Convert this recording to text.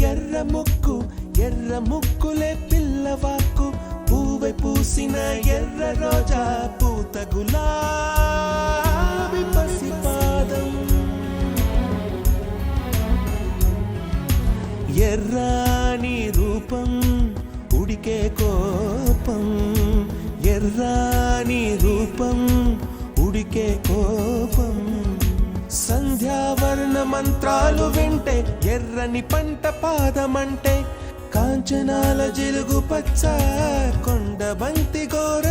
ఎర్ర ముక్కు ఎర్ర ముక్కులే పిల్లవాకు పూవై పూసిన ఎర్ర రోజా పూత గులాబీ పసిపాదం ఎర్రాని రూపం ఉడికే కోపం ఎర్రాని రూపం ఉడికే కోపం సంధ్యావర్ణ మంత్రాలు వింటే ఎర్రని పంట పాదమంటే కాంచనాల జిలుగు పచ్చ కొండ బంతి గోర